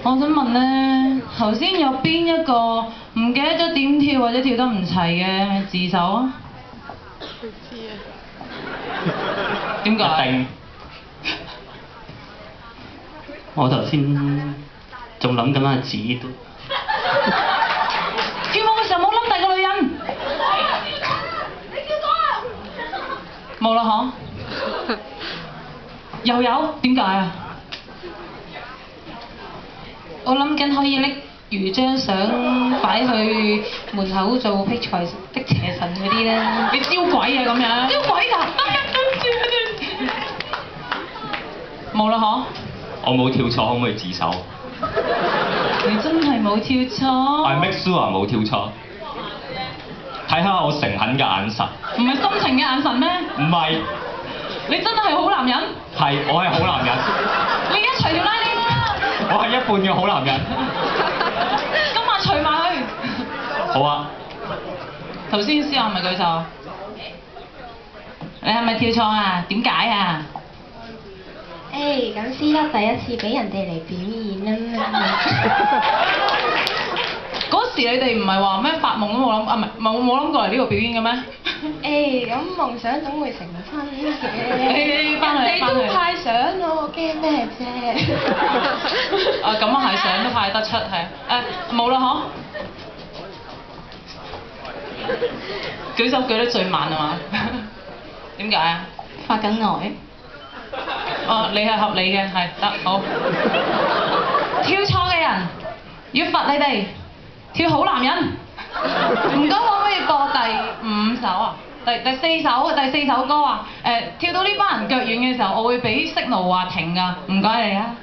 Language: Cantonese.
我想問咧，頭先有邊一個唔記得咗點跳或者跳得唔齊嘅自首啊？唔知啊。點解？一定。我頭先仲諗緊阿紫都。跳舞嘅時候冇冧第個女人。你跳咗啊？冇啦嗬？又有？點解啊？我諗緊可以拎住張相擺去門口做辟財的邪神嗰啲咧。你招鬼啊咁樣？招鬼㗎！對唔住。冇啦嗬？我冇跳錯，可唔可以自首你真係冇跳錯。 ？I make sure 冇跳錯。睇下我誠懇嘅眼神。唔係深情嘅眼神咩？唔係，你真係好男人。係我係好男人。你而家除條拉鏈啦！我係一半嘅好男人。今晚除埋佢。好啊。頭先師兄係咪舉手？你係咪跳錯啊？點解啊？咁師德第一次俾人哋嚟表演啊嘛。嗰時你哋唔係話咩發夢都冇諗啊？唔係冇諗過嚟呢度表演嘅咩？咁夢想總會成真嘅。翻去人哋都派相咯，驚咩啫？啊咁啊係，相都派得出係。冇啦嗬？舉手舉得最慢啊嘛？點解啊？發緊呆。哦，你係合理嘅，係得好。跳錯嘅人要罰你哋跳好男人。唔該，可唔可以播第5首啊？第四首歌啊？跳到呢班人腳軟嘅時候，我會俾 signal 話停㗎。唔該你啊。